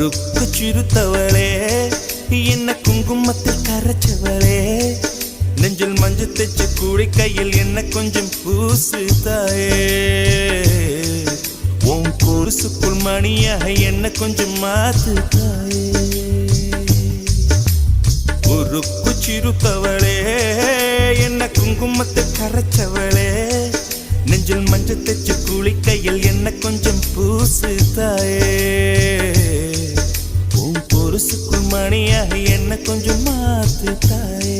உருக்கு சிறுத்தவளே என்ன குங்குமத்தில் கரைச்சவளே நெஞ்சில் மஞ்சள் தைச்சு கூடி கையில் என்ன கொஞ்சம் பூசு தாயே உன் கொலுசுக்குள் மணியாக என்ன கொஞ்சம் மாத்து தாயே உருக்கு சிறுத்தவளே என்ன குங்குமத்தில் கரைச்சவளே நெஞ்சில் மஞ்சள் தைச்சு கூலி கையில் என்ன கொஞ்சம் பூசு தாயே உன் பொருசுக்குள் மணியாக என்ன கொஞ்சம் மாத்து தாயே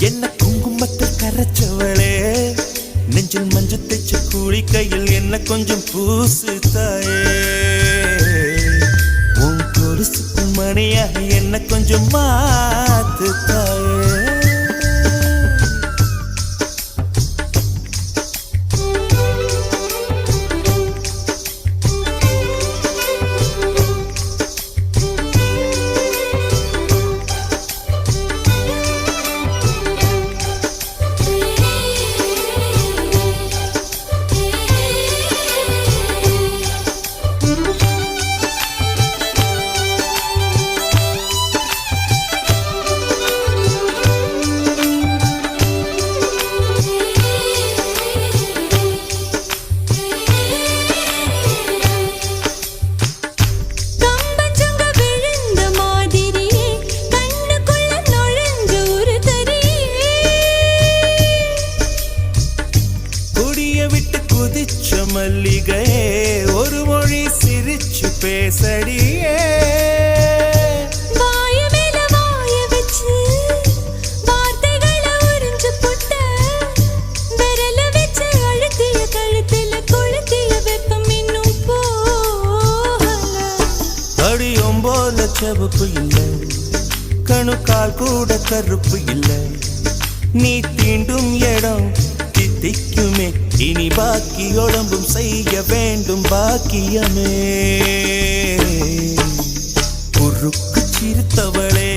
என்ன குங்குமத்தில் கரைச்சவளே நெஞ்சில் மஞ்சள் தைச்ச கூலி கையில் என்ன கொஞ்சம் பூசு தாயே உன் கொலுசுக்குள் மணியாக என்ன கொஞ்சம் மாத்து தாயே மல்லிகையே ஒரு மொழி சிரிச்சு பேசடியே வாய மேல வாய வச்சு வார்த்தைகளை உறிஞ்சு புட்ட விரல வச்சு அழுத்திய கழுத்துல கொளுத்திய வெப்பம் இன்னும் போகல அடியும் போல செவப்பு இல்லை கணுக்கால் கூட கருப்பு இல்லை நீ தீண்டும் இடம் தித்திக்குமே இனி பாக்கி உடம்பும் செய்ய வேண்டும் பாக்கியமே உருக்கு சிறுத்தவளே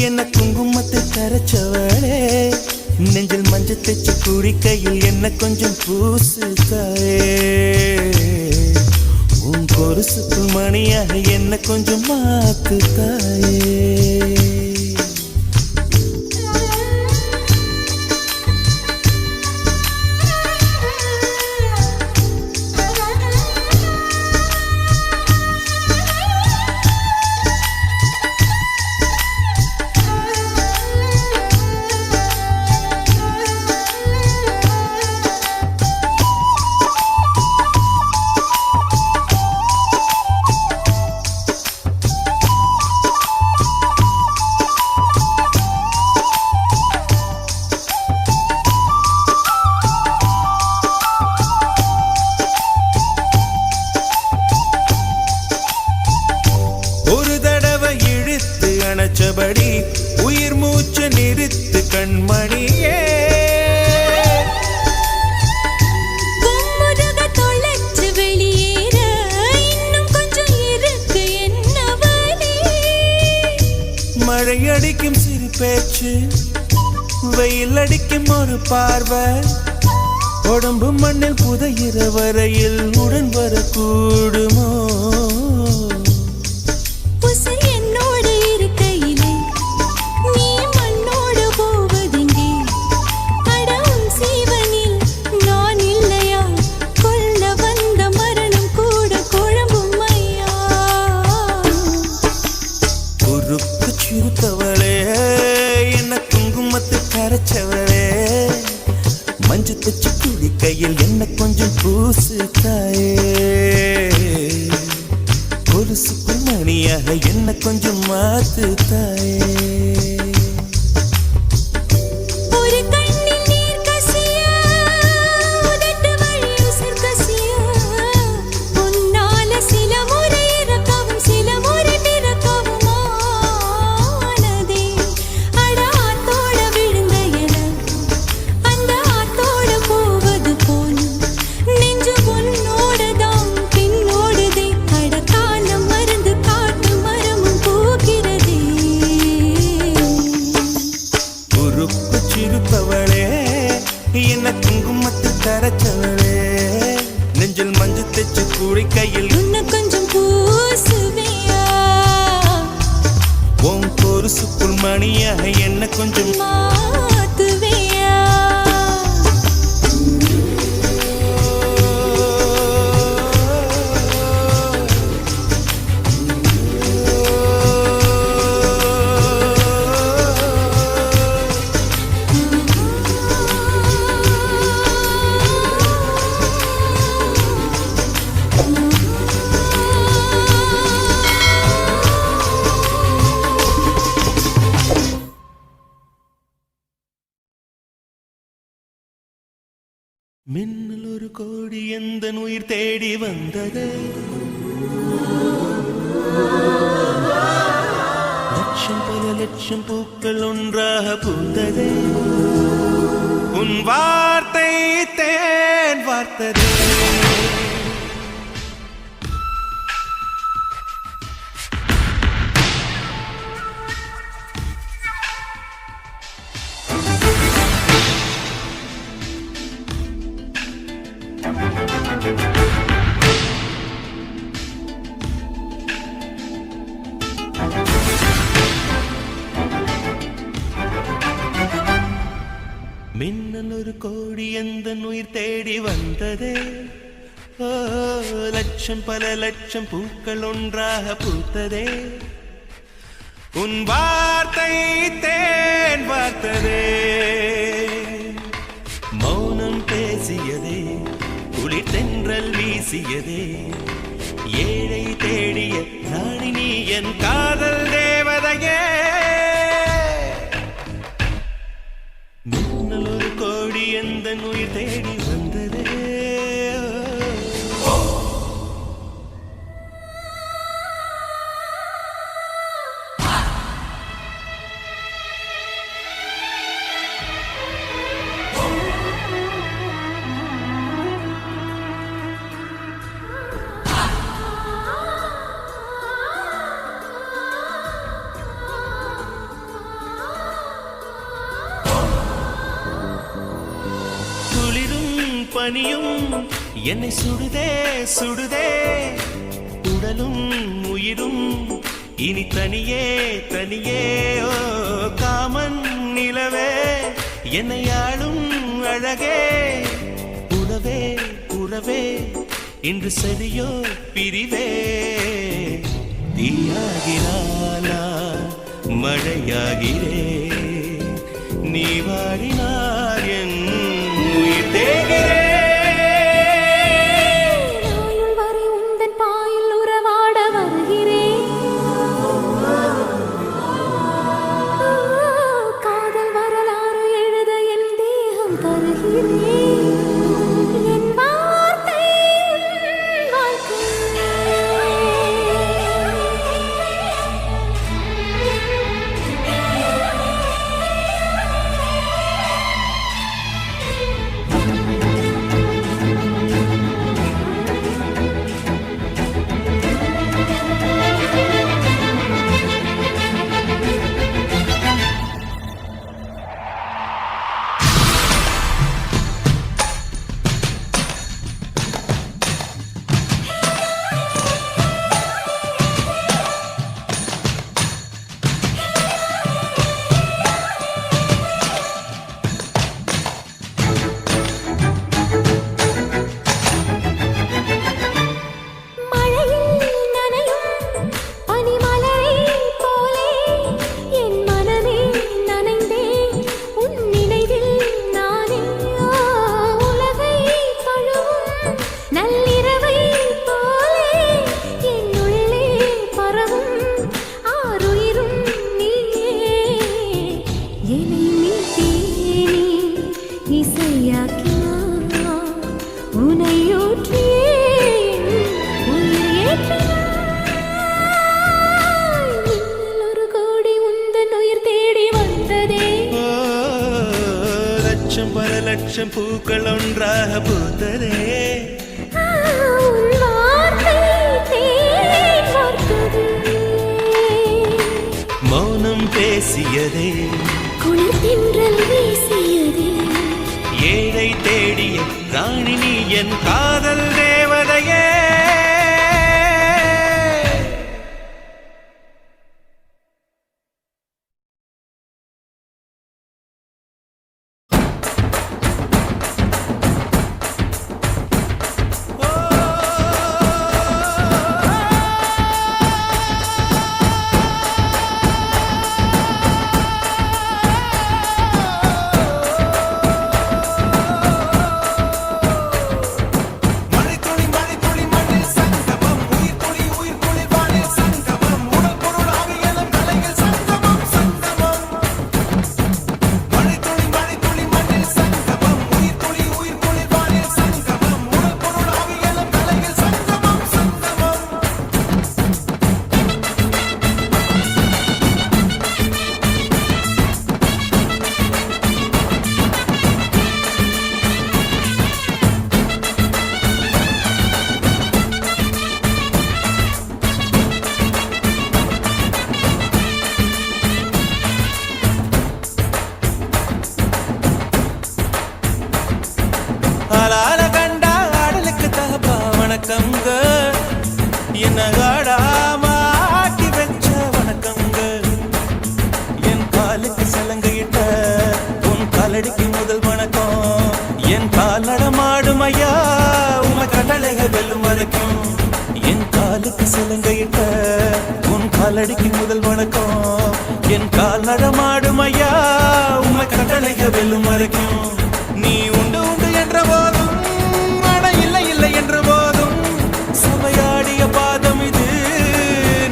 என்ன குங்குமத்தை கரைச்சவளே நெஞ்சில் மஞ்சள் தைச்சு கூடி கையில் என்ன கொஞ்சம் பூசு தாயே உன் கொலுசுக்குள் மணியாக என்ன கொஞ்சம் மாத்து தாயே அணைச்சபடி உயிர் மூச்சு நிறுத்து கண்மணியே கும்முருக தொலைச்சு வெளியேற இன்னும் கொஞ்சம் இருக்கு என்ன வலி மழை அடிக்கும் சிறு பேச்சு வெயில் அடிக்கும் ஒரு பார்வை உடம்பு மண்ணில் புதையிற வரையில் உடன் வரக்கூடுமோ சிறுத்தவளே என்ன குங்குமத்தை கரைச்சவளே மஞ்சள் தைச்சு கூடி கையில் என்ன கொஞ்சம் பூசு தாயே கொலுசுக்குள் மணியாக என்ன கொஞ்சம் மாத்து தாயே ஒரு கண்ணில் நீர் கசியா உதட்டு வழி உசிர் கசியா உருக்கு சிரிப்பவளே என்ன குங்குமத்தில் கரைச்சவளே நெஞ்சில் மஞ்சு தைச்சு குளிக்கையில் இன்னும் கொஞ்சம் பூசுவியா உன் பொருசுக்குள் மணியாக என்ன கொஞ்சம் மாத்துவியா மின்னல் ஒரு கோடி எந்த உயிர் தேடி வந்தது லட்சம் பல லட்சம் பூக்கள் ஒன்றாக பூந்தது உன் வார்த்தை தேன் வார்த்தது மின்னல் ஒரு கோடி எந்த உயிர் தேடி வந்ததே ஓ லட்சம் பல லட்சம் பூக்கள் ஒன்றாக பூத்ததே உன் வார்த்தை தேன் வார்த்ததே மௌனம் பேசியதே குளிர் தென்றல் வீசியதே ஏழை தேடிய ராணி நீ என் காதல் தேவதையே மின்னல் ஒரு கோடி எந்த உயிர் தேடி வந்ததே பனியும் என்னை சுடுதே சுடுதே உடலும் உயிரும் இனி தனியே தனியே ஓ காமன் நிலவே என்னை ஆளும் அழகே உறவே உறவே இன்று சரியோ பிரிவே தீயாகினாலா மழையாகிறே நீ வாடினார் என் உயிர் தேகிறே லட்சம் பல லட்சம் பூக்கள் ஒன்றாக பூத்ததே மௌனம் பேசியதே குளிர் தென்றல் வீசியதே ஏழை தேடிய ராணி நீ என் காதல் தேவதையே ஆளால கண்டா ஆடலுக்கு தகப்பா வணக்கங்க என்ன ஆடாம ஆட்டி வச்ச வணக்கங்க என் காலுக்கு சலங்கையிட்ட உன் காலடிக்கு முதல் வணக்கம் என் கால் நடமாடும் ஐயா உம கடலைக வெல்லும் வரைக்கும் என் காலுக்கு சலங்கையிட்ட உன் காலடிக்கு முதல் வணக்கம் என் கால் நடமாடும் ஐயா உம கடலைக வெல்லும் வரைக்கும் நீ உண்டு உண்டு என்ற போதும் அட இல்லை இல்லை என்ற போதும் சமையாடிய பாதம் இது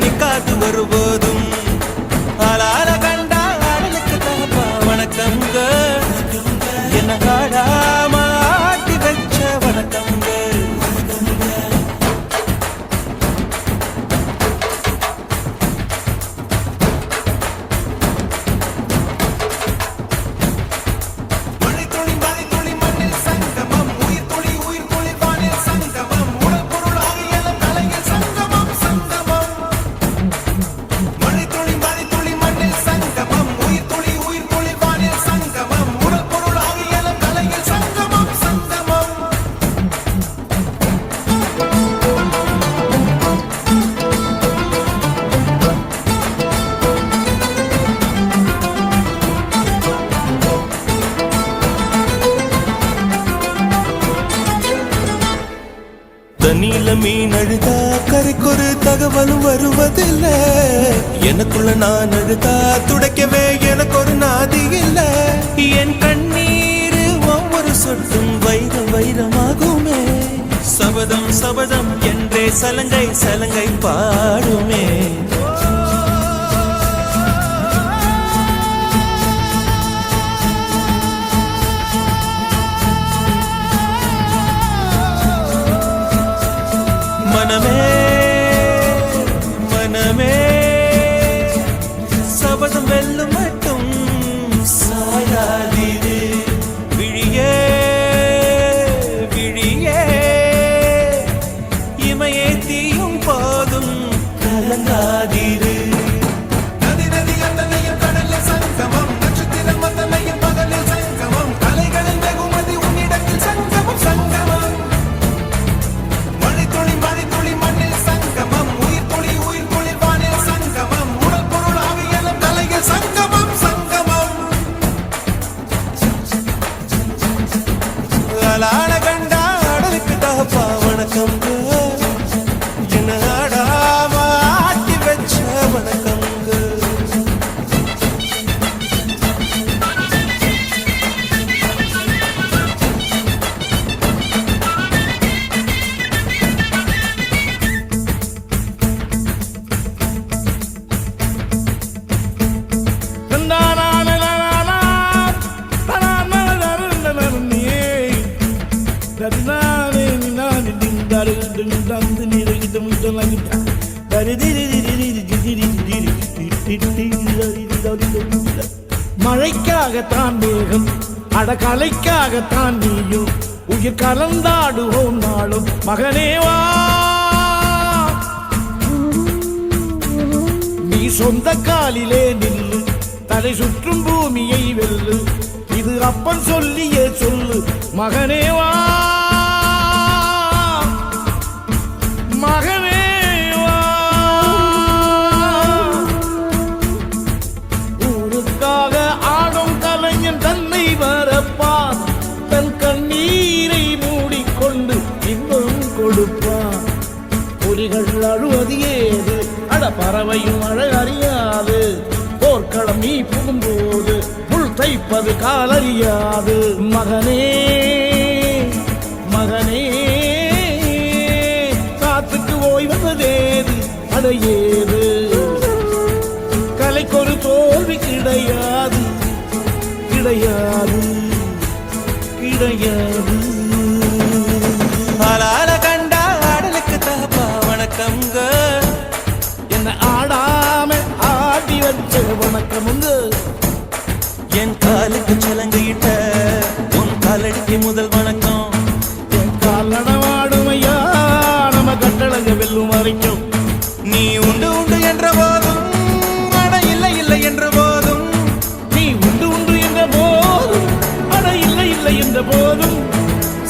நிக்காது வருபோதும் ஆளால கண்டா ஆடலுக்கு தகப்பா வணக்கங்க என்ன காடாம ஆட்டி வச்ச வணக்கங்க தண்ணியில மீன் அழுதா கரைக்கொரு தகவலும் வருவதில்லை எனக்குள்ள நான் அழுதா துடைக்கவே எனக்கு ஒரு நாதி இல்லை என் கண்ணீர் ஒவ்வொரு சொட்டும் வைரம் வைரமாகுமே சபதம் சபதம் என்றே சலங்கை சலங்கை பாடுமே மனமே மனமே சபதம் வெல்லும் மட்டும் சாயாதீது விழியே விழியே இமையே தீயும் போதும் கலங்காதீரு நதி நதி அத்தனையும் கடலில் சங்கமம் நட்சத்திரம் அத்தனையும் பகலில் சங்கமம் கலைகளின் வெகுமதி உன்னிடத்தில் சங்கமம் சங்கமம் ஆளால கண்டா ஆடலுக்கு தகப்பா வணக்கங்க என்ன ஆடாம ஆட்டி வச்ச வணக்கங்க மழைக்காகத்தான் மேகம் அடகலைக்காகத்தான் நீயும் உயிர் கலந்தாடுவோம் நாளும் மகனேவா நீ சொந்த காலிலே நில்லு அதை சுற்றும் பூமியை வெல்லு, இது அப்பன் சொல்லியே சொல்லு. மகனே வா, மகனே வா, ஊருக்காக ஆடும் கலைஞன் தன்னை வரப்பான், தன் கண்ணீரை மூடிக்கொண்டு இன்பம் கொடுப்பான். புலிகள் அழுவது ஏது, அட பறவையும் அழ அறியாது. போர்க்களம் நீ புகும்போது புல் தைப்பது காலறியாது. மகனே மகனே, காத்துக்கு ஓய்வதேது, அடையேது. கலைக்கொரு தோல்வி கிடையாது, கிடையாது, கிடையாது. ஆளால கண்டா ஆடலுக்கு தகப்பா வணக்கம்ங்க. என்ன ஆடாம ஆடி வச்ச வணக்கமுங்க. என் காலுக்கு சலங்கையிட்ட உன் காலடிக்கு முதல் வணக்கம். என் கால் நடமாடுமையா நம்ம கட்டழக வெல்லும் வரைக்கும். நீ உண்டு உண்டு என்ற போதும் அட இல்லை இல்லை என்ற போதும், நீ உண்டு உண்டு என்ற போதும் அட இல்லை இல்லை என்ற போதும்,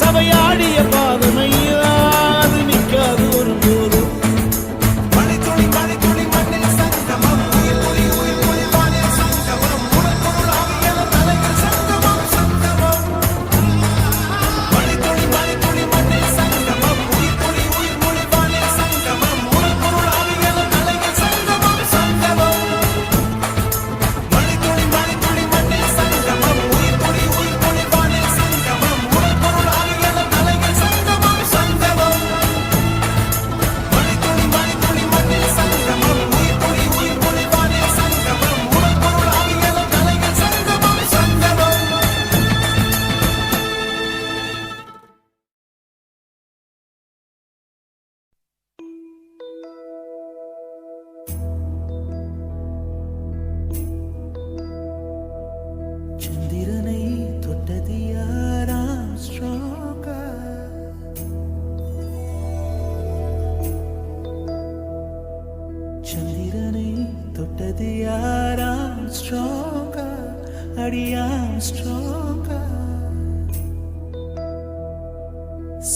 சபையாடிய பாதமையா அது நிற்காது ஒரு போதும். மணித்துளி மணித்துளி மண்ணில் சங்கமம், உயிர் ஒளி உயிர் ஒளி வானில் சங்கமம், உனக்குள் ஆவியல தலைகள் சங்கமம் சங்கமம். மணித்துளி மணித்துளி மண்ணில் சங்கமம், உயிர் ஒளி உயிர் ஒளி வானில் சங்கமம், உனக்குள் ஆவியல தலைகள் சங்கமம் சங்கமம். மணித்துளி மணித்துளி மண்ணில் சங்கமம், உயிர் ஒளி உயிர் ஒளி வானில் சங்கமம், உனக்குள் ஆவியல தலைகள் சங்கமம் சங்கமம். மணித்துளி மணித்துளி மண்ணில் சங்கமம், உயிர் ஒளி உயிர் ஒளி வானில் சங்கமம், உனக்குள் ஆவியல தலைகள் சங்கமம் சங்கமம். சந்திரனை தொட்டது யாராம் ஸ்ட்ராங்கா, சந்திரனை தொட்டது யாராம் ஸ்ட்ராங்கா, அடியாம் ஸ்ட்ராங்கா.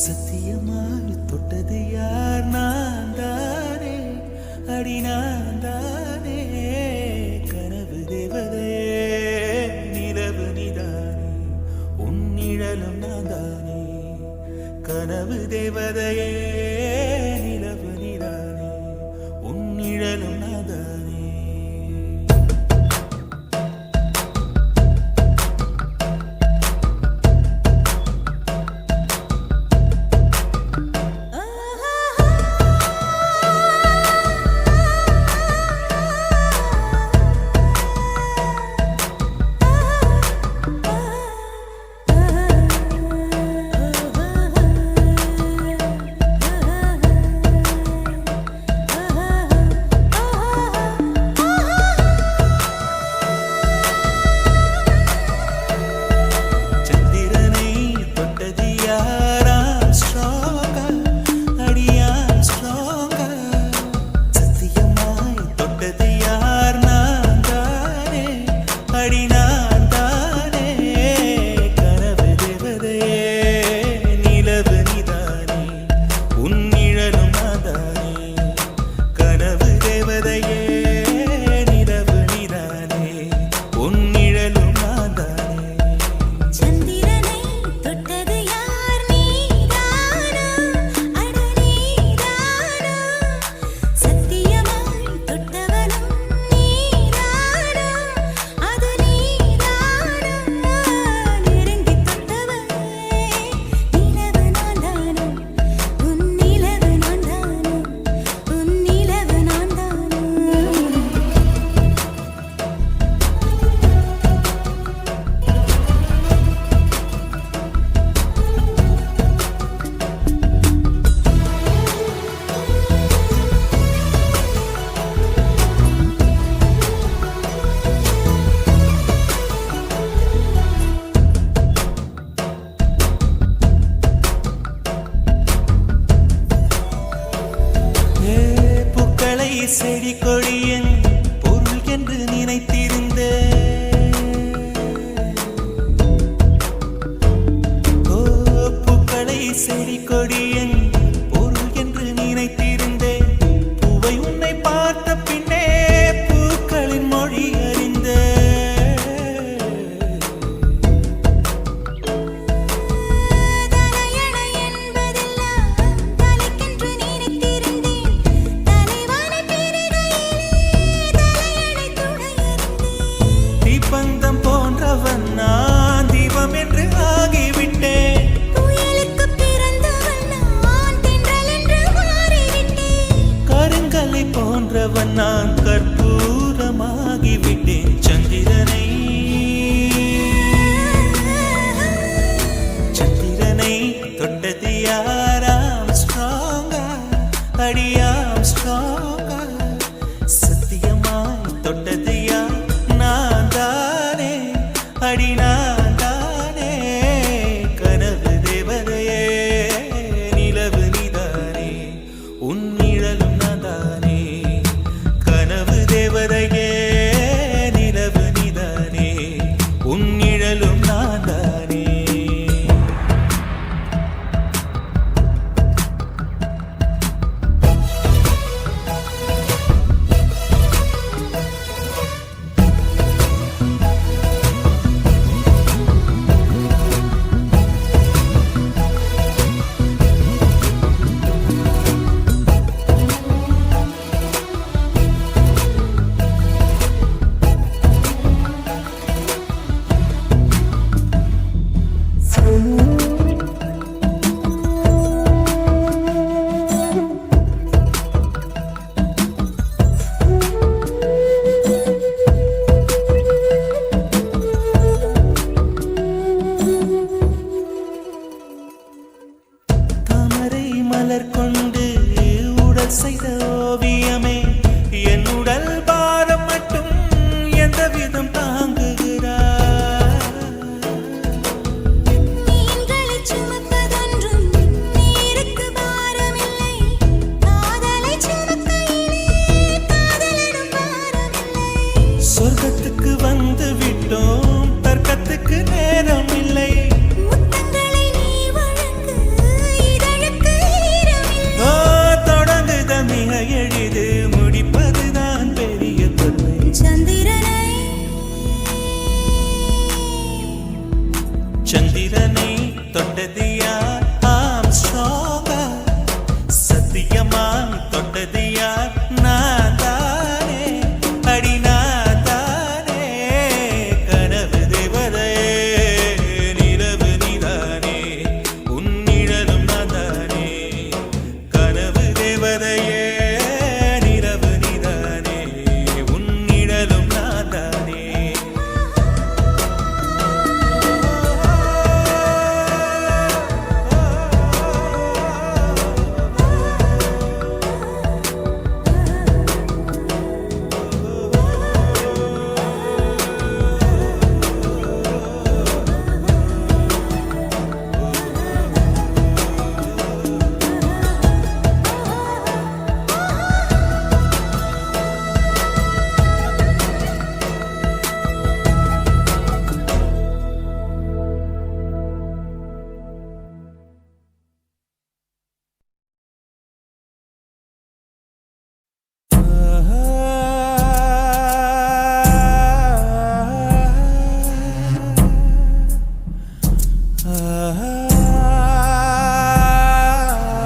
சத்தியமாய் தொட்டது யார், நான் தானே அடி நான் தானே. கனவு தேவதையே நிலவு நிதானே, உன் நிழலும் நான் தானே. கனவு தேவதையே நிலவு நிதானே, உன் நிழலும் நான் தானே. ஆ சந்திரனை தொட்டது யார் ஆம்ஸ்ட்ராங்கா சத்தியமா தொட்டது யார் நான் தானே அடி நான் தானே கனவு தேவதையே நிலவு நீதானே உன்னிடலும் நான் தானே கனவு தேவதையே நிலவு நீதானே உன்னிடலும் நான் தானே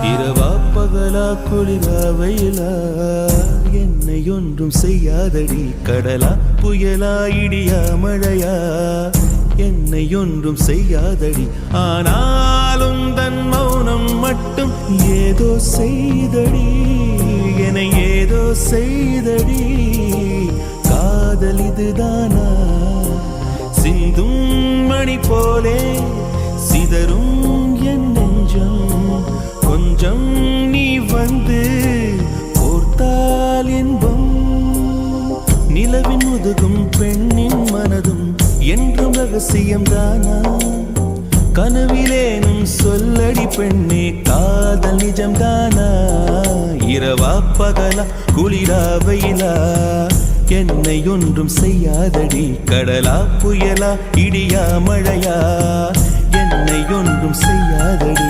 இரவா பகலா குளிரா வெயிலா என்னை ஒன்றும் செய்யாதடி கடலா புயலா இடியா மழையா என்னை ஒன்றும் செய்யாதடி ஆனாலும் தன் மௌனம் மட்டும் ஏதோ செய்தடி என ஏதோ செய்தடி காதல் இதுதானா சிந்தும் மணி போலே சிதறும் என் நெஞ்சம் கொஞ்சம் நீ வந்து கோர்த்தால் இன்பம் நிலவின் முதுகும் பெண்ணின் மனதும் என்றும் ரகசியம் தானா கனவிலேனும் சொல்லடி பெண்ணே காதல் நிஜம் தானா இரவா பகலா குளிரா வெயிலா என்னை ஒன்றும் செய்யாதடி கடலா புயலா இடியா மழையா என்னை ஒன்றும் செய்யாதடி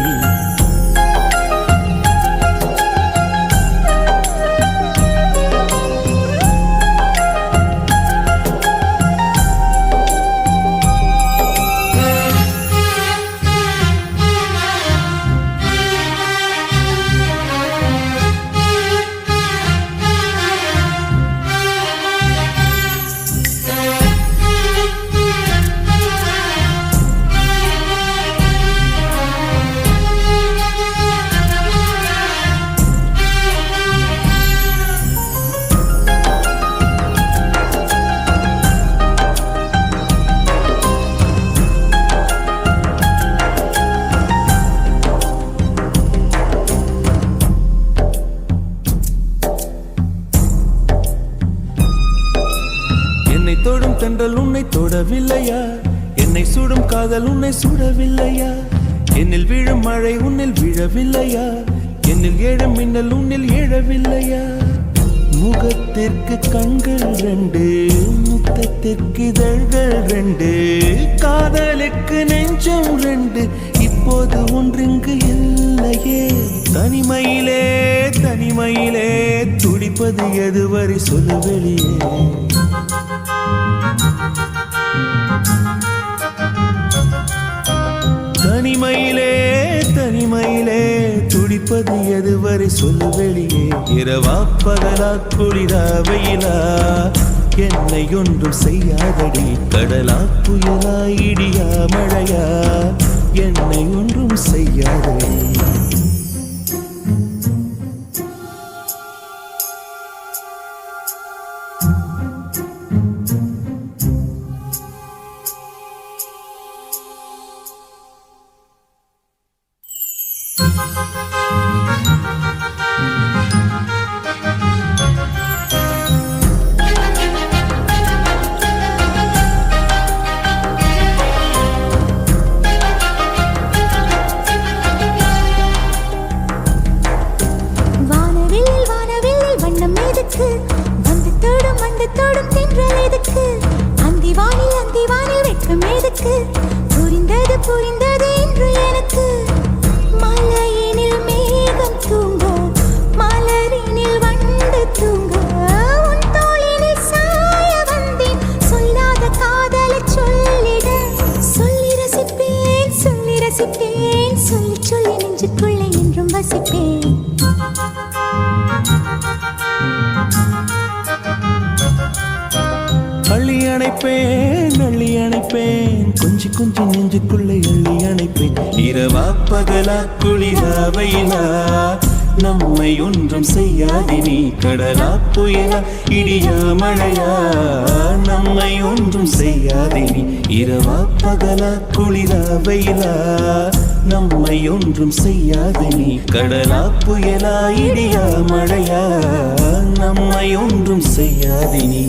தொடும் தென்றல் உன்னை தொடவில்லையா என்னை சுடும் காதல் உன்னை சுடவில்லையா என்னில் விழும் மழை உன்னில் விழவில்லையா என்னில் ஏழும் மின்னல் உன்னில் எழவில்லையா முகத்திற்கு கண்கள் ரெண்டு முத்தத்திற்கு இதழ்கள் ரெண்டு காதலுக்கு நெஞ்சம் ரெண்டு இப்போது ஒன்றிங்கு இல்லையே தனிமையிலே தனிமையிலே துடிப்பது எதுவரை சொல்லு வெளியே தனிமையிலே தனிமையிலே துடிப்பது எதுவரை சொல்லு வெளியே இரவா பகலா குளிரா வெயிலா என்னை ஒன்றும் செய்யாதடி கடலா புயலா இடியா மழையா என்னை ஒன்றும் செய்யாதடி புரிந்தது என்று எனக்கு மலையினில் மேகம் தூங்க மலரினில் வண்டு தூங்க உன் தோளினில் சாய வந்தேன் சொல்லாத காதலை சொல்லிட சொல்லி ரசிப்பேன் ரசிப்பேன் சொல்லி சொல்லி நெஞ்சுக்குள்ளே என்றும் வசிப்பேன் அள்ளி அணைப்பேன் கொஞ்சி கொஞ்சி நெஞ்சுக்குள்ளே அள்ளி அணைப்பேன் இரவா பகலா குளிரா வெயிலா நம்மை ஒன்றும் செய்யாதினி கடலா புயலா இடியா மழையா நம்மை ஒன்றும் செய்யாதினி இரவா பகலா குளிரா வெயிலா நம்மை ஒன்றும் செய்யாதினி கடலா புயலா இடியா மழையா நம்மை ஒன்றும் செய்யாதினி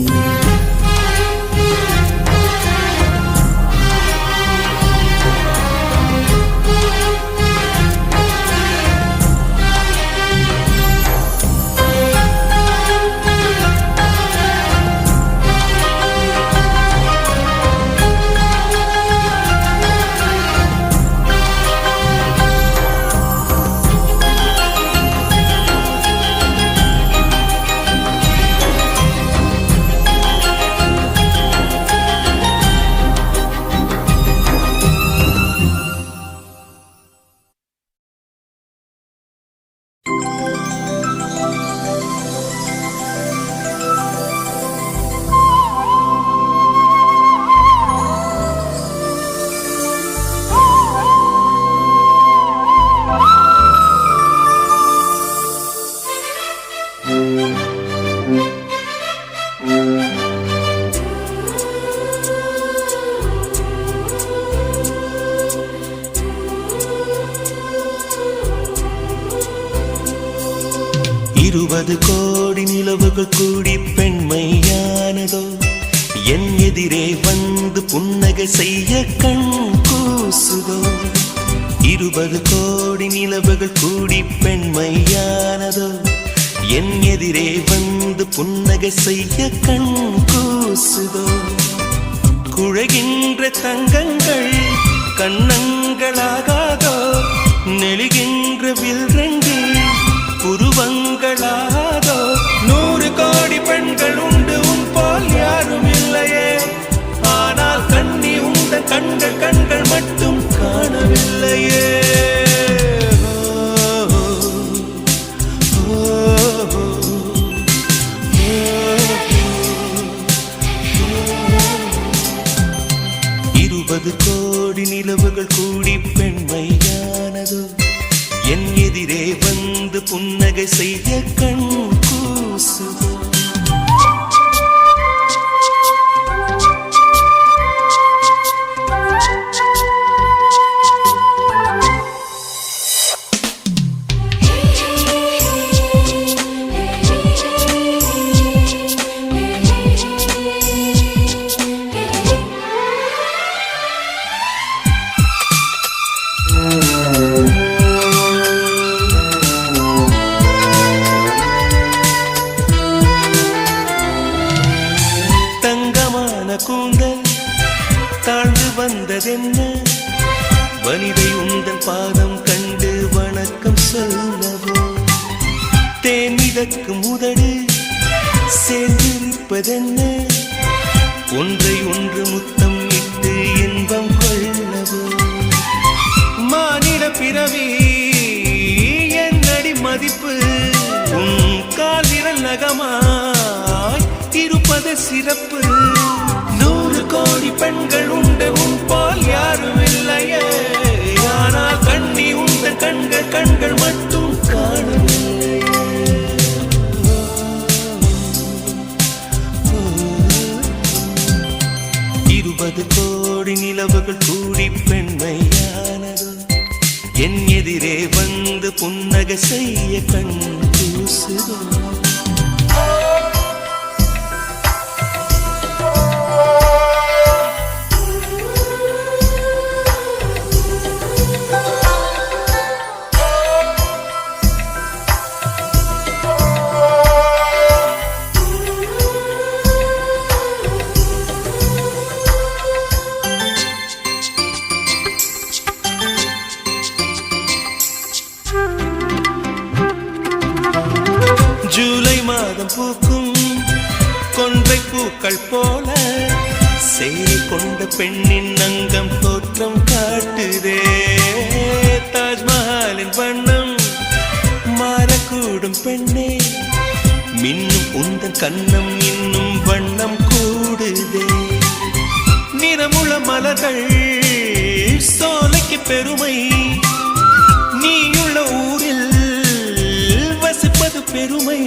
இருபது கோடி நிலவுகள் கூடி பெண்மையானதோ என் எதிரே வந்து புன்னகை செய்ய கண் கூசுதோ 20 கோடி நிலவுகள் கூடி பெண்மையானதோ என் எதிரே வந்து புன்னகை செய்ய கண் கூசுதோ குழைகின்ற தங்கங்கள் கண்ணங்களாகாதோ நெளிகின்ற வில்ரங்கில் புருவங்களாதோ 100 கோடி பெண்கள் உண்டு உன் போல் யாரும் இல்லையே ஆனால் கண்ணி உந்த கண்கள் மட்டும் காணவில்லையே கோடி நிலவுகள் கூடி பெண்மையானதோ என் எதிரே வந்து புன்னகை செய்ய கண் கூசுதோ கூந்தல் தாழ்ந்து வந்ததென்ன வனிதை உந்தன் பாதம் கண்டு வணக்கம் சொல்லவோ தேன் மிதக்கும் உதடு சேர்ந்திருப்பதென்ன ஒன்றை ஒன்று முத்தம் இட்டு இன்பம் கொள்ளவோ மானிட பிறவி என்னடி மதிப்பு உன் கால் விரல் நகமாய் இருப்பது சிறப்பு 100 கோடி பெண்கள் உண்டு உன் போல் யாரும் இல்லையே ஆனால் கண்ணி உந்த கண்கள் மட்டும் காணவில்லை 20 கோடி நிலவுகள் கூடி பெண்மையானதோ என் எதிரே வந்து புன்னகை செய்ய கண் கூசுதோ ஜூலை மாதம் பூக்கும் கொன்றை பூக்கள் போல சேரி கொண்ட பெண்ணின் அங்கம் தோற்றம் காட்டுதே கன்னம் இன்னும் வண்ணம் கூடுதே. நிறமுள மலர்கள் சோலைக்கு பெருமை, நீயுள்ள ஊரில் வசிப்பது பெருமை.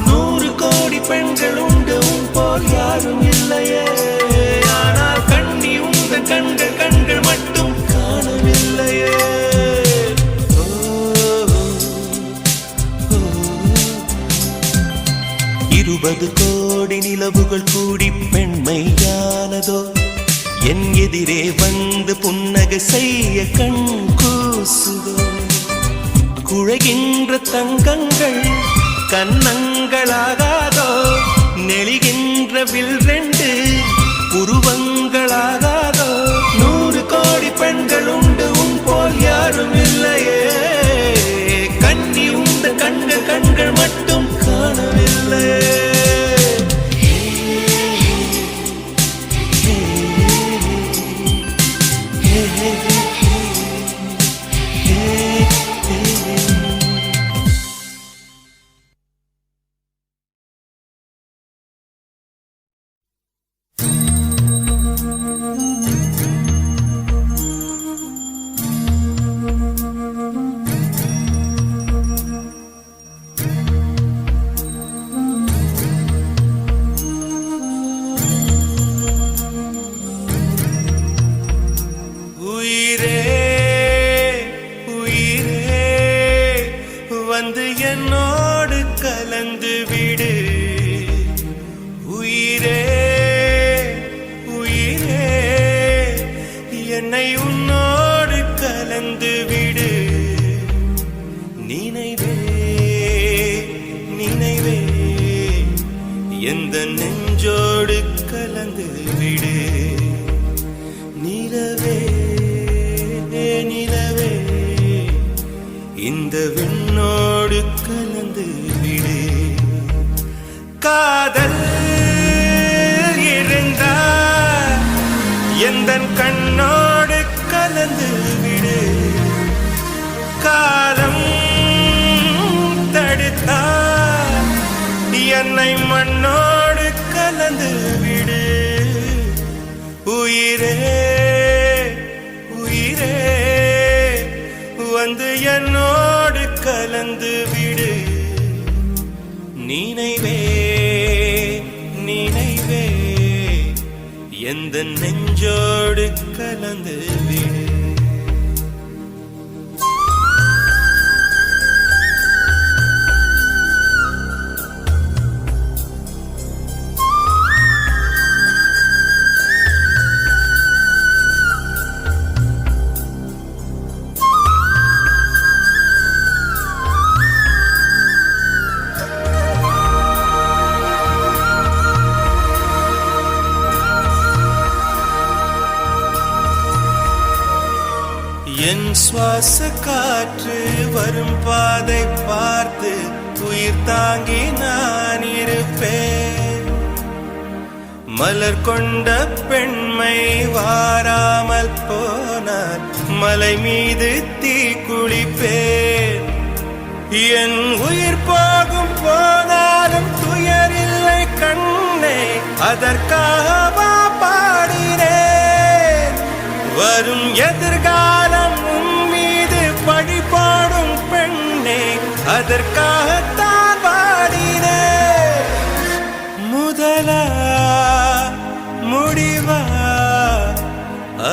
100 கோடி பெண்கள் உண்டு உன் போல் யாரும் இல்லையே, ஆனால் கண்ணி உங்கள் கண்கள் கண்கள் மட்டும் காணவில்லையே. 20 கோடி நிலவுகள் கூடி பெண்மையானதோ, என் எதிரே வந்து புன்னகை செய்ய கண் கூசுதோ. குழைகின்ற தங்கங்கள் கன்னங்களாகாதோ, நெளிகின்ற வில் 2 உருவங்களாகாதோ. 100 கோடி பெண்கள் உண்டு உன் போல் யாரும் இல்லையே, கண்ணி உந்த கண்கள் கண்கள் மட்டும் காணவில்லையே. வந்து என்னோடு கலந்து விடு உயிரே, உயிரே என்னை உன்னோடு கலந்து விடு. நினைவே நினைவே எந்த நெஞ்சோடு கலந்து விடு. நிலவே நிலவே இந்த விண்ணோடு கலந்து விடு. காதல் இருந்தால் எந்தன் கண்ணோடு கலந்து விடு. காலம் தடுத்தால் என்னை மண்ணோடு கலந்து விடு. உயிரே உயிரே வந்து என்னோடு கலந்து விடு. நினைவே நினைவே எந்த நெஞ்சோடு கலந்து விடு. என் சுவாச காற்று வரும் பாதை பார்த்து உயிர் தாங்கி நான் இருப்பேன். மலர் கொண்ட பெண்மை வாராமல் போனார் மலை மீது தீ குளிப்பேன். என் உயிர் போகும் போனாலும் துயரில்லை கண்ணே, அதற்காக பாடினேன். வரும் எதிர்காலம் உன் மீது பழி போடும் பெண்ணே, அதற்காகத்தான் பாடினேன். முதலா முடிவா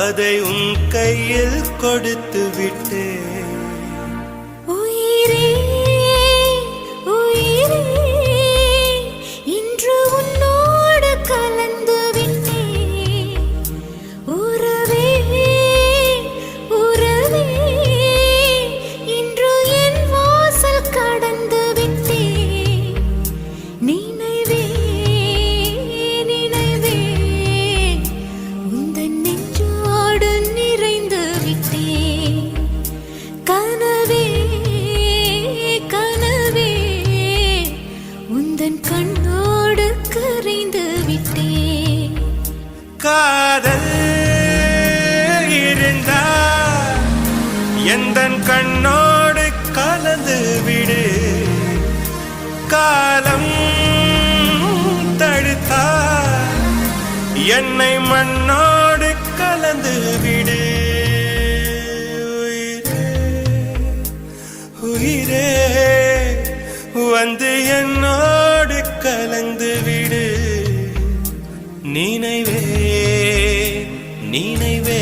அதை உன் கையில் கொடுத்து விட்டேன். உயிரே உயிரே இன்று உன்னோடு கலந்து விட்டேன். உறவே உறவே இன்று என் வாசல் கடந்து விட்டேன். நினைவே நினைவே உந்தன் நெஞ்சோடு நிறைந்து விட்டேன். கனவே கனவே உந்தன் கண்ணோடு கரைந்து விட்டேன். காதல் இருந்தால் எந்தன் கண்ணோடு கலந்து விடு. காலம் என்னை மண்ணோடு கலந்து விடு உயிரே வந்து என்னோடு கலந்து விடு நினைவே நினைவே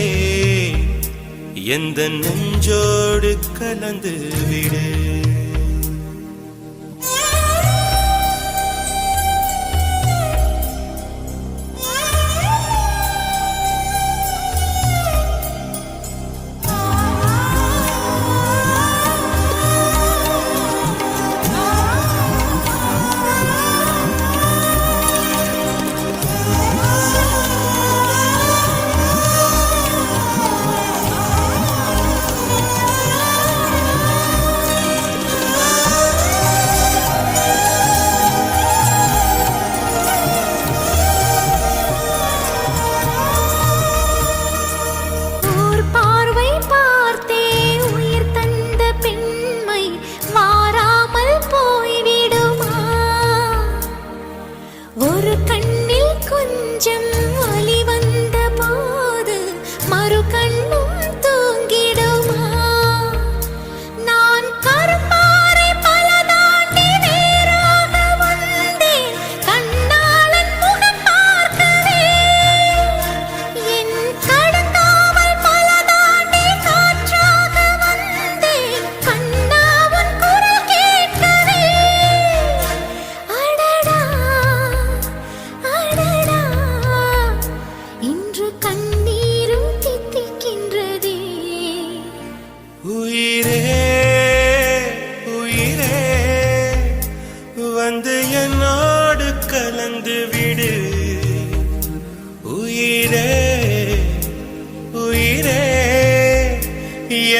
எந்த நெஞ்சோடு கலந்து விடு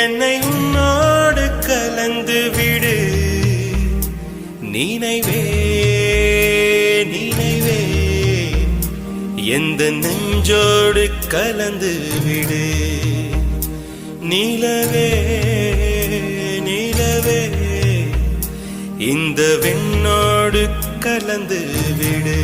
என்னை உன்னோடு கலந்து விடு நினைவே நினைவே எந்த நெஞ்சோடு கலந்து விடு நிலவே நிலவே இந்த வெண்ணோடு கலந்து விடு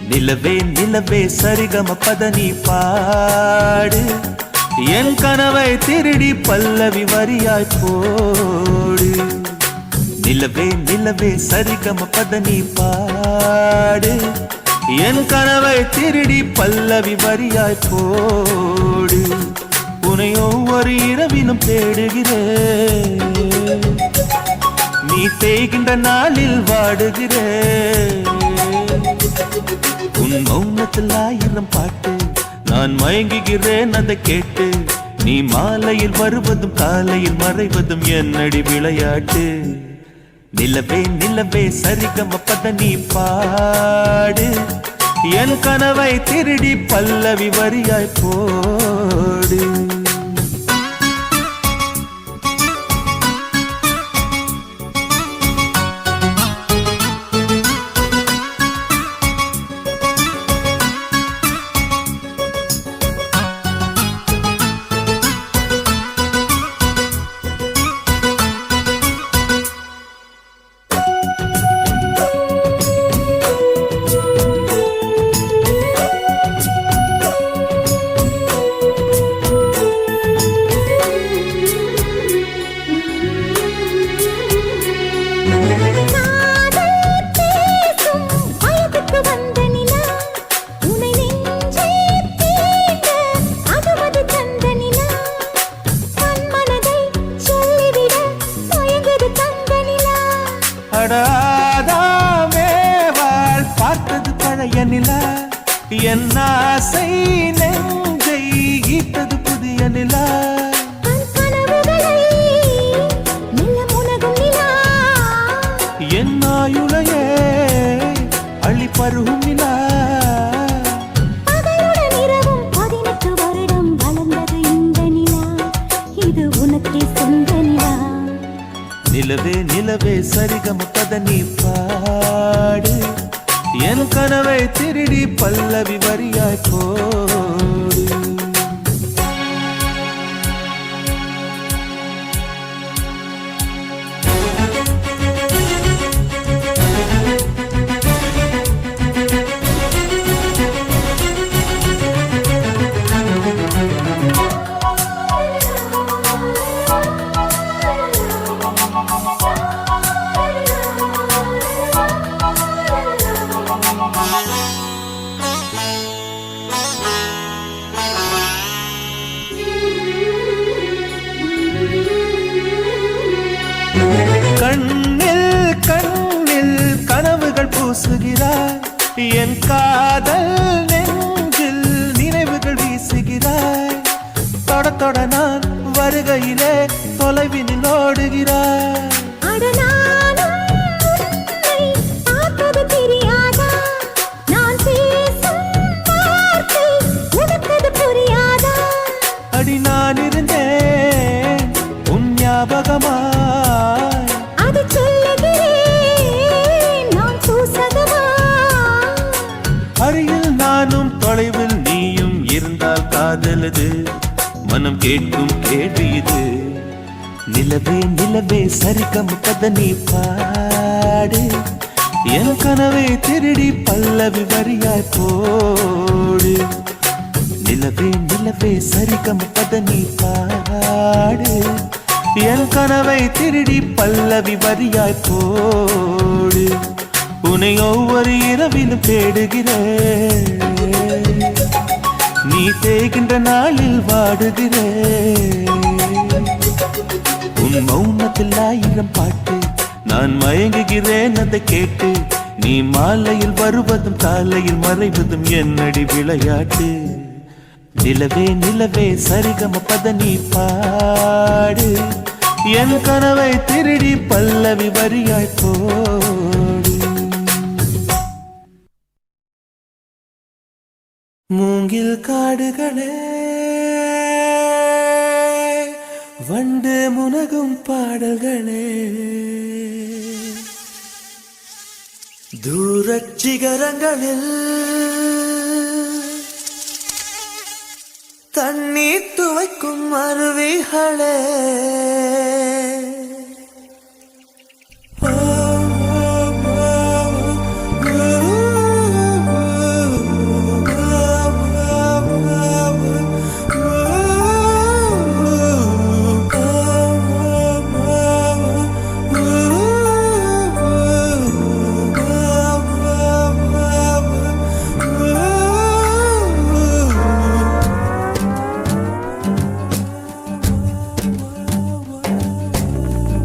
நிலவே நிலவே சரிகம பதனி பாடு என் கனவை திருடி பல்லவி வரியாய் போடு நிலவே நிலவே சரிகம பதனி பாடு என் கனவை திருடி பல்லவி வரியாய் போடு உன்னை ஒவ்வொரு இரவிலும் தேடுகிறேன் நீ தேய்கின்ற நாளில் வாடுகிறேன் உன் மௌனத்தில் 1000 பாட்டு நான் மயங்குகிறேன் அதை கேட்டு நீ மாலையில் வருவதும் காலையில் மறைவதும் என்னடி விளையாட்டு நிலவே நிலவே சரிகம பதனி பாடு என் கனவை திருடி பல்லவி வரியாய் போடு நிலா என் ஆசை நெஞ்சை ஈட்டது புதிய நிலா கண் கனவுகளை மெல்ல முனகும் நிலா என் ஆயுளையே அள்ளி பருகும் நிலா பகலுடன் இரவும் 18 வருடம் வளர்ந்தது இந்த நிலா இது உனக்கே சொந்த நிலா நிலவே நிலவே சரிகம பத நீ பாடு என் கனவை திருடி பல்லவி வரியாய் போடு கண்ணில் கண்ணில் கனவுகள் பூசுகிறாய் என் காதல் நெஞ்சில் நினைவுகள் வீசுகிறாய் தொட தொட நான் வருகையிலே தொலைவினில் ஓடுகிறாய் அட நானும் உன்னை பார்த்தது தெரியாதா நான் பேசும் வார்த்தை உனக்கது புரியாதா அடி நான் இருந்தேன் உன் ஞாபகமாய் அது சொல்லுகிறேன் நான் சூசகமா அருகில் நானும் தொலைவில் நீயும் இருந்தால் காதலது மனம் கேட்கும் கேள்வி இது நிலவே நிலவே சரிகம் கத நீ பாடு என் கனவை திருடி பல்லவி வரியாய் போடு நிலவே நிலவே சரிகம் கத நீ பாடு என் கனவை திருடி பல்லவி வரியாய் போடு உன்னை ஒவ்வொரு இரவிலும் தேடுகிறேன் நீ தேகின்ற நாளில் வாடுகிறேன் உன் மௌனத்தில் 1000 பாட்டு நான் மயங்குகிறேன் அதை கேட்டு நீ மாலையில் வருவதும் காலையில் மறைவதும் என்னடி விளையாட்டு நிலவே நிலவே சரிகம பத நீ பாடு என் கனவை திருடி பல்லவி வரியாய் போடு மூங்கில் காடுகளே வண்டு முனகும் பாடல்களே தூரச் சிகரங்களில் தண்ணீர் துவைக்கும் அருவிகளே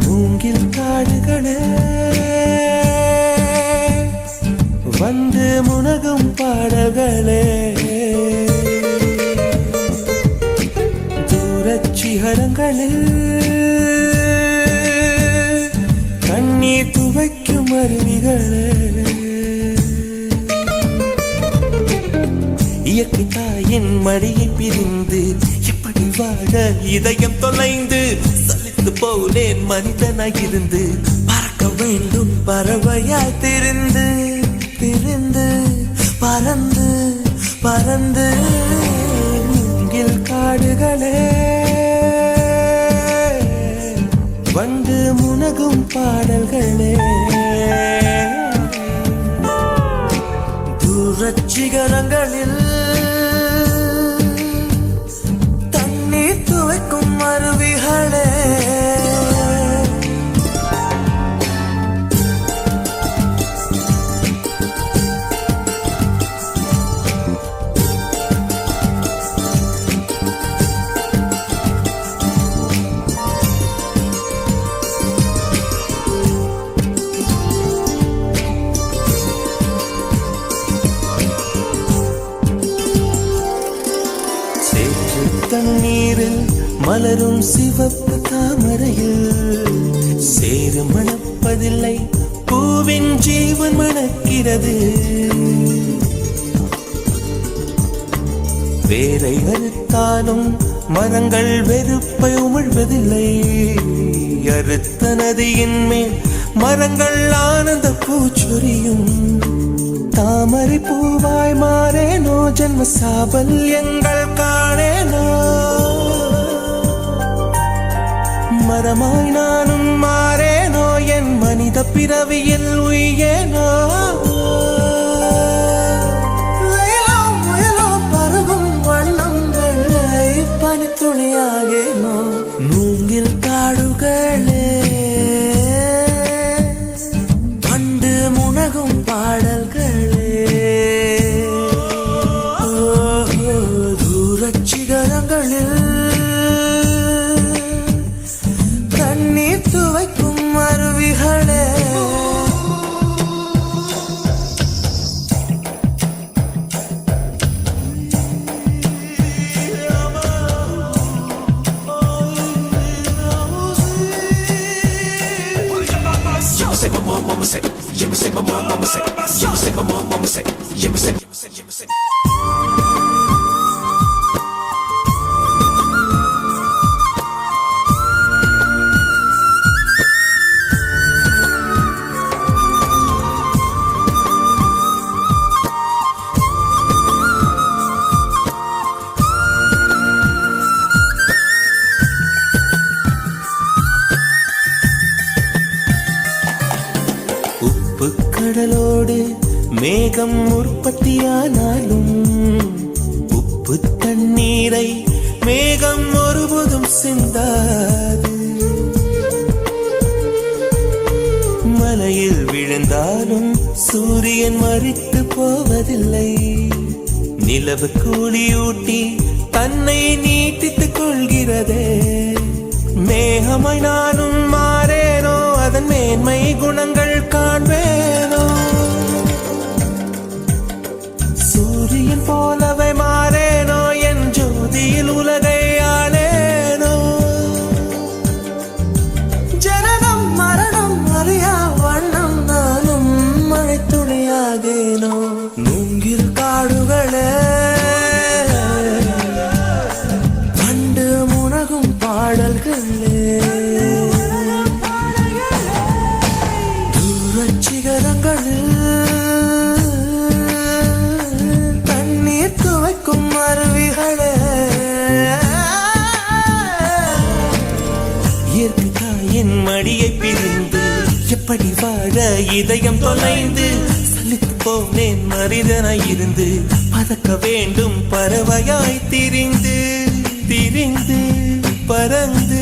மூங்கில் காடுகளே வந்து முனகும் பாடல்களே தூரச் சிகரங்களில் கண்ணீர் துவைக்கும் அருவிகளே இயற்கை தாயின் மடியை பிரிந்து இப்படி வாழ இதயம் தொலைந்து சலித்து போனேன் மனிதனாய் இருந்து பறக்க வேண்டும் பறவையாய் திரிந்து திரிந்து பறந்து பறந்து மூங்கில் காடுகளே வண்டு முனகும் பாடல்களே தூரச் சிகரங்களில் தண்ணீர் துவைக்கும் அருவிகளே மலரும் சிவப்பு தாமரையில் சேரு மணப்பதில்லை, பூவின் ஜீவன் மணக்கிறது. வேரை அறுத்தாலும் மரங்கள் வெறுப்பை உமிழ்வதில்லை. அறுத்த நதியின் மேல் மரங்கள் ஆனந்த பூச்சொரியும். தாமரை பூவாய் மாறேனோ, ஜன்ம சாபல்யங்கள் காணேனோ. மரமாய் நானும் மாறேனோ, என் மனித பிறவியில் உயேனோ. துணையாகேனோ மூங்கில் காடுகளே, பண்டு முனகும் பாடல்களே, தூரச் சிகரங்களில் தண்ணீர் துவைக்கும் அருவிகளே. கடலோடு மேகம் உற்பத்தியானாலும் உப்பு தண்ணீரை மேகம் ஒருபோதும் சிந்தாது. மலையில் விழுந்தாலும் சூரியன் மறித்து போவதில்லை. நிலவு கூலியூட்டி தன்னை நீட்டித்துக் கொள்கிறதே. மேகமாய் நானும் மாறேனோ, அதன் மேன்மை குணங்கள் காண்பேனோ. சூரியன் போலவே மாறேனோ, என் ஜோதியில் உலகை ஆளேனோ. ஜனனம் மரணம் அறியா வண்ணம் நானும் மழைத்துளியாகேனோ. மூங்கில் காடுகளே, பண்டு முனகும் பாடல்களே, தூரச் சிகரங்களில் தண்ணீர் துவைக்கும் அருவிகளே. இயற்கை தாயின் மடியை பிரிந்து எப்படி வாழ இதயம் தொலைந்து சலித்து போனேன் மனிதனாய் இருந்து. பறக்க வேண்டும் பறவையாய் திரிந்து திரிந்து பறந்து.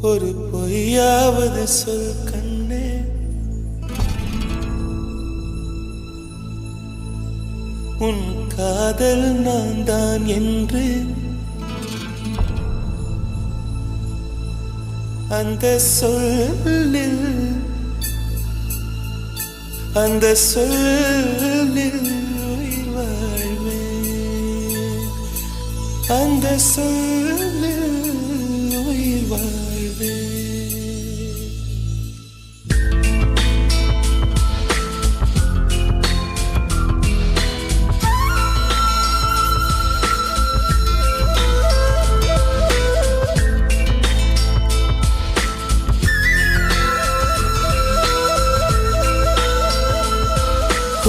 ஒரு பொய்யாவது சொல் கண்ணே, உன் காதல் நான் தான் என்று. அந்த சொல்லில் அந்த சொல்லில் உயிர் வாழ்வேன். அந்த சொல்லில் உயிர் வாழ்வேன். வாழ்வே.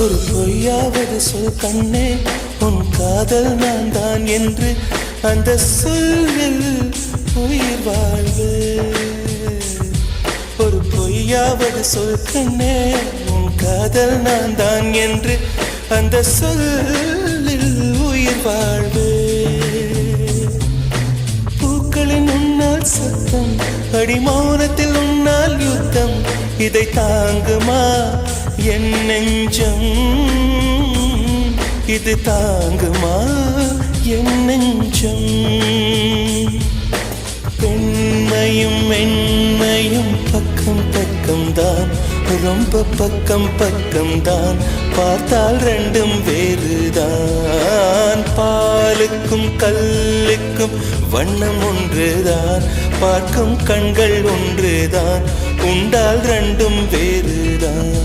ஒரு பொய்யாவது சொல் கண்ணே, உன் காதல் நான் தான் என்று அந்த சொல்லில் உயிர் வாழ்வு. ஒரு பொய்யாவது சொல் கண்ணே, உன் காதல் நான் தான் என்று அந்த சொல்லில் உயிர் வாழ்வு. பூக்களின் உன்னால் சத்தம், அடிமௌனத்தில் உன்னால் யுத்தம், இதை தாங்குமா என் நெஞ்சம், இது தாங்குமா என் நெஞ்சம். பெண்மையும் மென்மையும் பக்கம் பக்கம்தான், ரொம்ப பக்கம் பக்கம்தான், பார்த்தால் ரெண்டும் வேறுதான். பாலுக்கும் கல்லுக்கும் வண்ணம் ஒன்றுதான், பார்க்கும் கண்கள் ஒன்றுதான், உண்டால் ரெண்டும் வேறுதான்.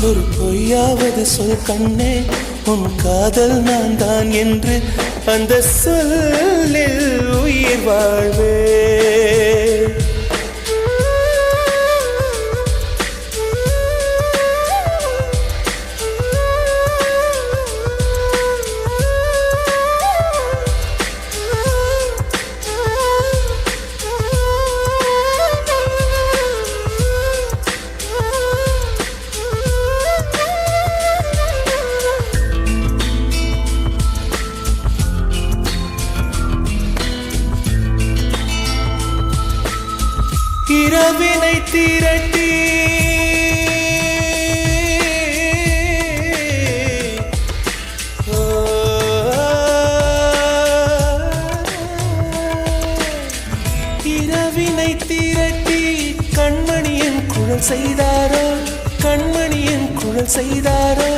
ஒரு பொய்யாவது சொல் கண்ணே, உன் காதல் நான் தான் என்று அந்த சொல்லில் உயிர் வாழ்வே. இரவினை திரட்டி இரவினை திரட்டி கண்மணியின் குழல் செய்தாரோ, கண்மணியின் குழல் செய்தாரோ,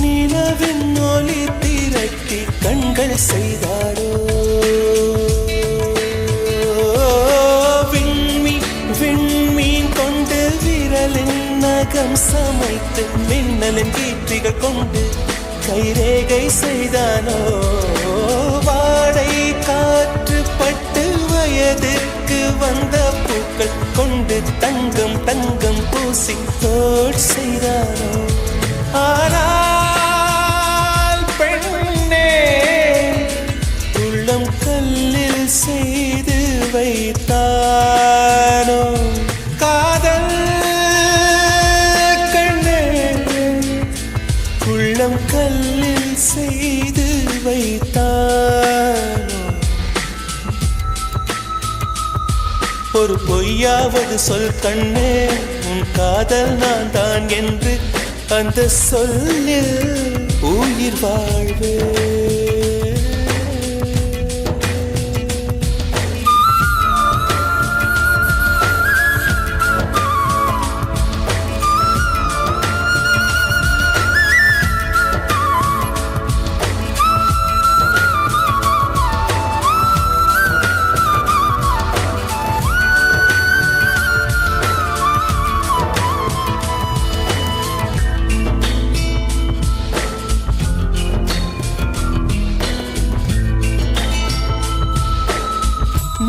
நிலவின் ஒளி திரட்டி கண்கள் செய்தாரோ. நகம் சமைத்து மின்னலின் கீற்றிகள் கொண்டு கைரேகை செய்தானோ. வாடை காற்று பட்டு வயதிற்கு வந்த பூக்கள் கொண்டு தங்கம் தங்கம் பூசி தோட் செய்தானோ. ஆனால் பெண்ணே, உள்ளம் கல்லில் செய்து வைத்தானோ காதல். உள்ளம் கல்லில் செய்து வைத்தானோ. ஒரு பொய்யாவது சொல் கண்ணே, உன் காதல் நான் தான் என்று அந்த சொல்லில் உயிர் வாழ்வே.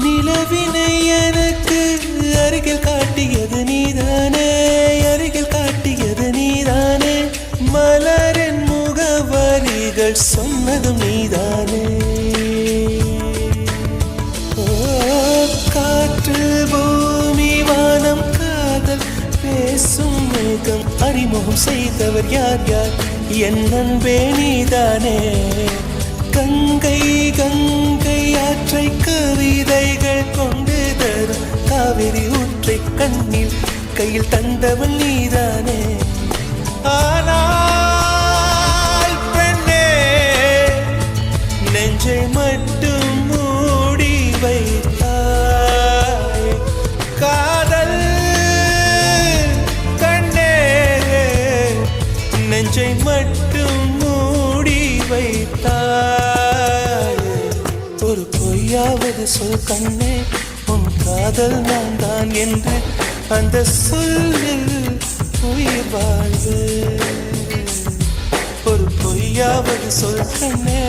நிலவினை எனக்கு அருகில் காட்டியது நீதானே, அருகில் காட்டியது நீதானே, மலரின் முகவரிகள் சொன்னதும் நீதானே. காற்று பூமி வானம் காதல் பேசும் மேகம் அறிமுகம் செய்தவர் யார் யார், என் அன்பே நீதானே. கங்கை கங்கை ஆற்றை கவிதைகள் கொண்டு தரும் காவிரி ஊற்றை கண்ணில் கையில் தந்தவன் நீதானே. ஆனால் பெண்ணே, நெஞ்சை மட்டும் மூடி வைத்தாய் காதல் கண்ணே, நெஞ்சை மட்டும் மூடி வைத்தாய். ஒரு பொய் பொய்யாவது சொல் கண்ணே உன் காதல் நான் தான் என்று அந்த சொல்லில் உயிர் வாழ்வு ஒரு பொய்யாவது சொல் கண்ணே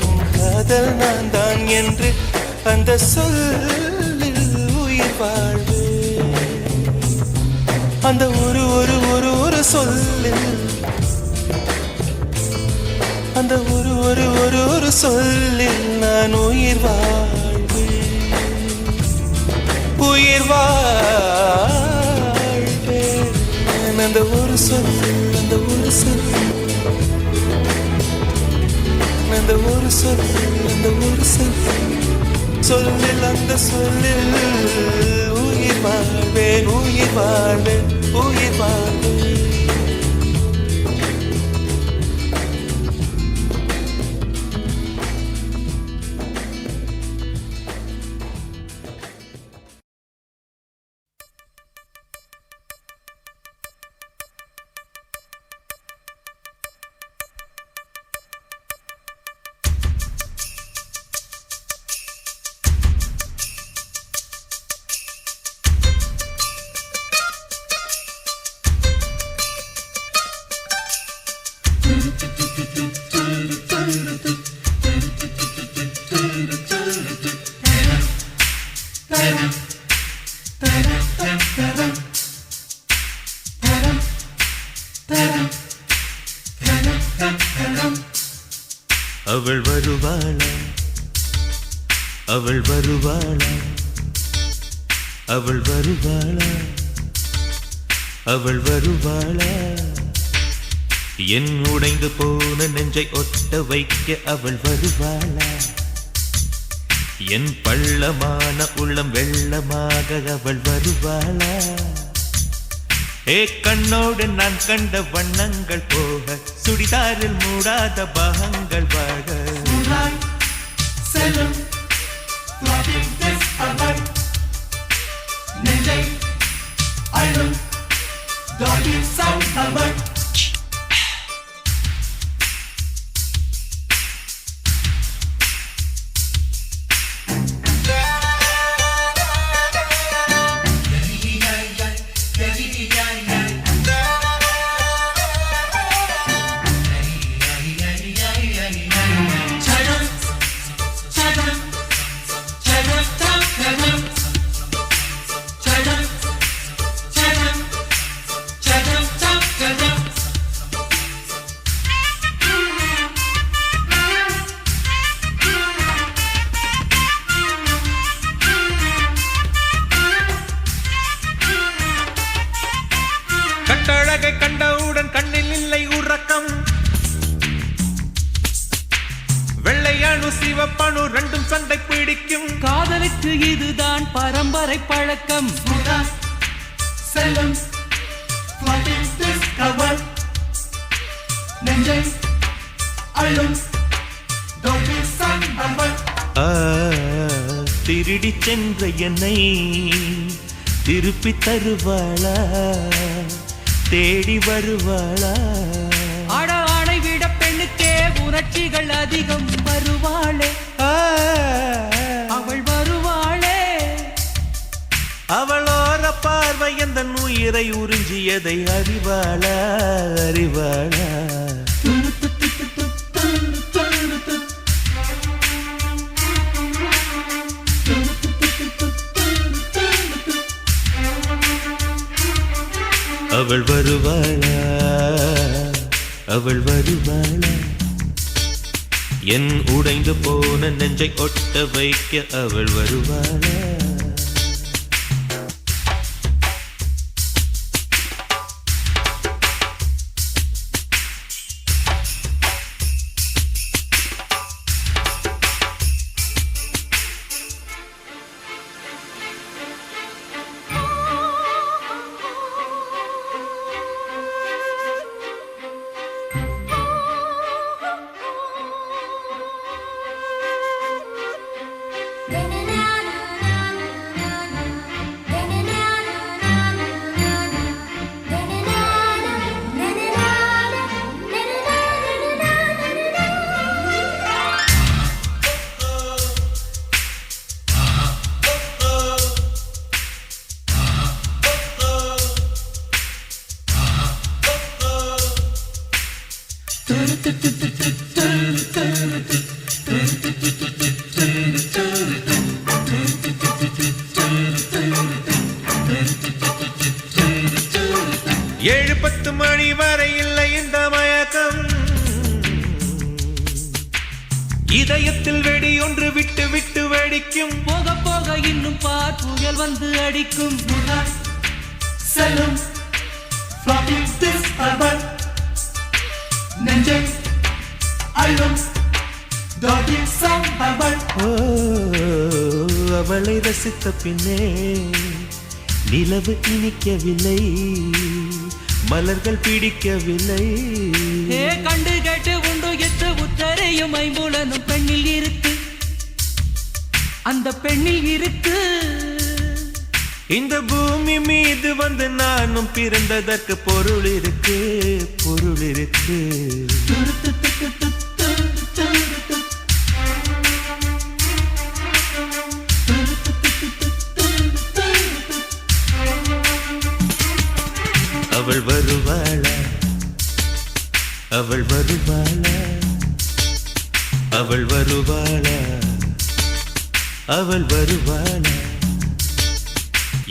உன் காதல் நான் தான் என்று அந்த சொல்லில் உயிர் வாழ்வு அந்த ஒரு ஒரு ஒரு ஒரு சொல்லில் அந்த ஒரு ஒரு ஒரு ஒரு சொல்லில் நான் உயிர் வாழ்வேன் உயிர் வாழ்வேன் அந்த ஒரு சொல் அந்த ஒரு சொல் அந்த ஒரு சொல் அந்த ஒரு சொல் சொல்லில் அந்த சொல்லில் உயிர் வாழ்வேன் உயிர் வாழ்வேன் உயிர் வாழ்வேன் அவள் வருவாளா அவள் வருவாளா அவள் வருவாளா அவள் வருவாளா என் உடைந்து போன நெஞ்சை ஒட்ட வைக்க அவள் வருவாளா என் பள்ளமான உள்ளம் வெள்ளமாக அவள் வருவாளா ஏ கண்ணோடு நான் கண்ட வண்ணங்கள் போக சுடிதாரில் மூடாத பாகங்கள் வாழ செல்லும் நெஞ்சை அழும் கட்டழகை கண்டவுடன் கண்ணில் இல்லை உறக்கம் வெள்ளையானு சிவப்பானு ரெண்டும் சண்டை பிடிக்கும் காதலுக்கு இதுதான் பரம்பரை பழக்கம் செல்லும் நெஞ்சை அழும் திருடி சென்ற என்னை திருப்பி தருவாளா தேடி வருவாளா ஆட ஆணை விட பெண்ணுக்கே உணர்ச்சிகள் அதிகம் வருவாளே அவள் வருவாளே அவளோர பார்வை எந்த உயிரை உறிஞ்சியதை அறிவாளா அறிவாளா அவள் வருவாளா அவள் வருவாளா என் உடைந்து போன நெஞ்சை ஒட்ட வைக்க அவள் வருவாளா Na na na na na ஏழு பத்து மணி வரை இல்லை இந்த மயக்கம், இதயத்தில் வெடி ஒன்று விட்டு விட்டு வெடிக்கும். போக போக இன்னும் பார் புயல் வந்து அடிக்கும். செல்லும் floppy this urban நெஞ்சை அள்ளும் doggy some urban. ஓ, அவளை ரசித்த பின்னே நிலவு இனிக்கவில்லை, மலர்கள் பிடிக்கவில்லை. ஏ கண்டு கேட்டு உண்டு எட்டு உத்தரையும் ஐம்புலனும் பெண்ணில் இருக்கு, அந்த பெண்ணில் இருக்கு. இந்த பூமி மீது வந்து நானும் பிறந்ததற்கு பொருள் இருக்கு, பொருள் இருக்கு. அவள் வருவாளா, அவள் வருவாளா, அவள் வருவாளா, அவள் வருவாளா.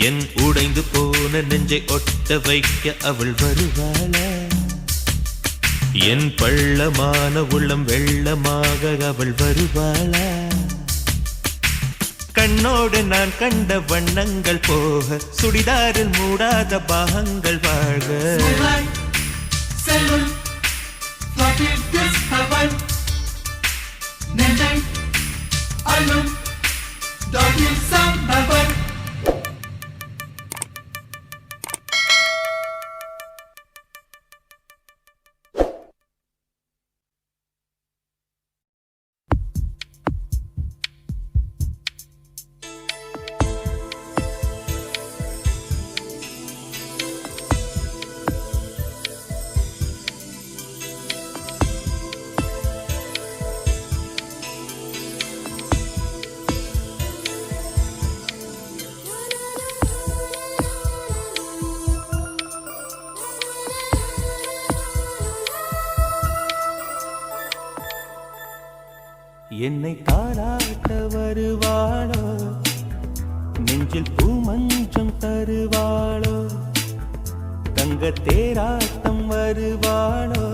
என் உடைந்து போன நெஞ்சை ஒட்ட வைக்க அவள் வருவாளா, என் பள்ளமான உள்ளம் வெள்ளமாக அவள் வருவாளா. கண்ணோடு நான் கண்ட வண்ணங்கள் போக, சுடிதாரில் மூடாத பாகங்கள் வாழ்க. செல்லும் floppy this urban நெஞ்சை அள்ளும் doggy some urban. என்னை தாளாட்ட வருவாளோ, நெஞ்சில் பூமஞ்சம் தருவாளோ, தங்க தேராட்டம் வருவாளோ,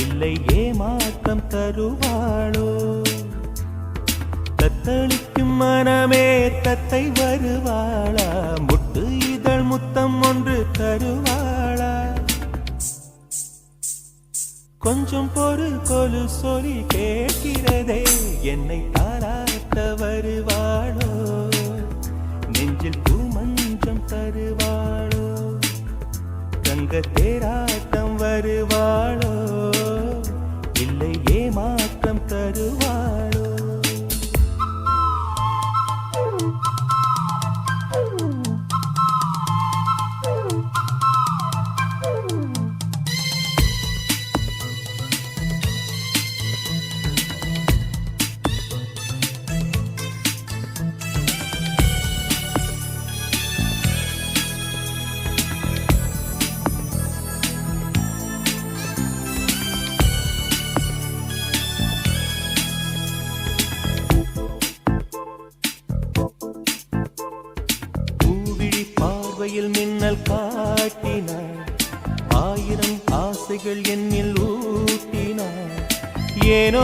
இல்லை ஏமாற்றம் தருவாளோ. தத்தளிக்கும் மனமே தத்தை வருவாளா, முட்டு இதழ் முத்தம் ஒன்று தருவாளா. கொஞ்சம் பொறு கொலு சொல்லி கேட்கிறதே, என்னை தாராட்ட வருவாளோ, நெஞ்சில் பூமஞ்சம் தருவாளோ, தங்க தேராட்டம் வருவாளோ, இல்லை ஏமாற்றம் தருவாளோ. மின்னல் காட்டினார், ஆயிரம் ஆசைகள் என்னில் ஊட்டினார். ஏனோ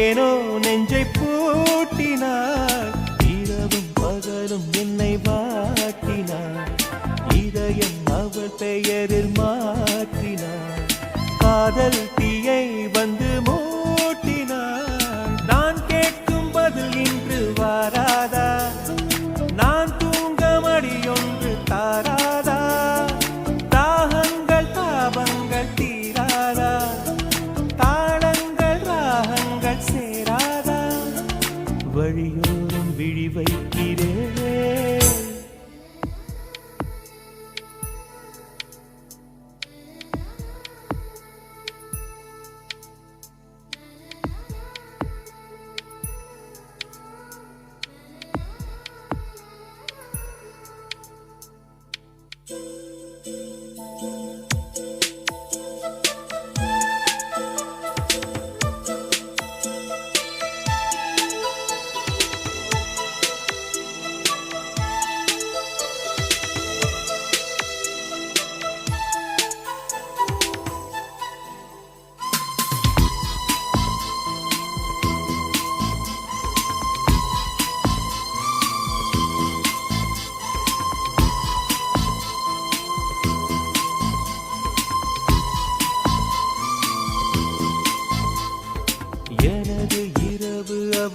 ஏனோ நெஞ்சை பூட்டினார், இரவும் பகலும் என்னை வாட்டினார். இதயம் அவள் பெயரில் மாற்றினார், காதல் தீயை வந்து மூட்டினார். நான் கேட்கும் பதில் இன்று வாராதா, நான் தூங்க மடியொன்று தாராதா. தாகங்கள் தாபங்கள் தீராதா, தாளங்கள் ராகங்கள் சேராதா. வழியோரம் விழி வைக்கிறேன்,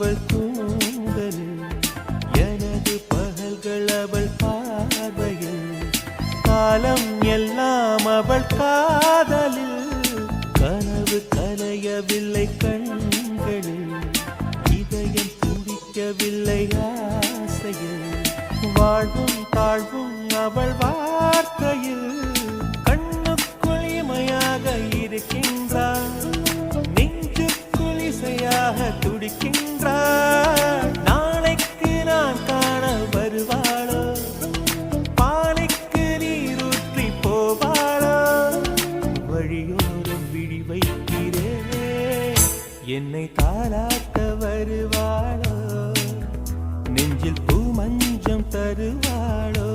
அவள் தூங்கலில் எனது பகல்கள் அவள் பார்வையில் காலம் எல்லாம் அவள் காதலில் கனவு கலையவில்லை கண்களில் இதயம் துடிக்கவில்லை ஆசையில் வாழ்வும் தாழ்வும் அவள் வார்த்தையில் கண்ணுக்குள் இமையாக இருக்கின்றாள் நெஞ்சுக்குள் இசையாக துடிக்கின்றாள் நாளைக்கு நான் காண வருவாளோ பாலைக்கு நீரூற்றி போவாளோ வழியோரம் விழி வைக்கிறே என்னை தாளாட்ட வருவாளோ நெஞ்சில் பூ மஞ்சம் தருவாளோ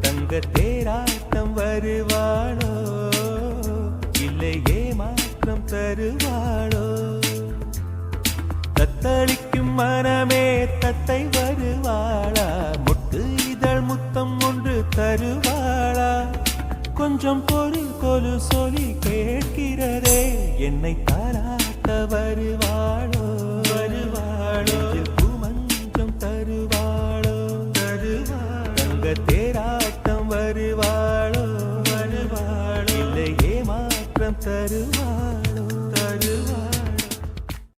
தங்க தேராட்டம் வருவாளோ இல்லை ஏமாற்றம் தருவாளோ தத்தளிக்கும் மனமே தத்தை வருவாளா முட்டு இதழ் முத்தம் ஒன்று தருவாளா கொஞ்சம் பொருள் கொலு சொல்லி கேட்கிறதே என்னை தாளாட்ட வருவாளோ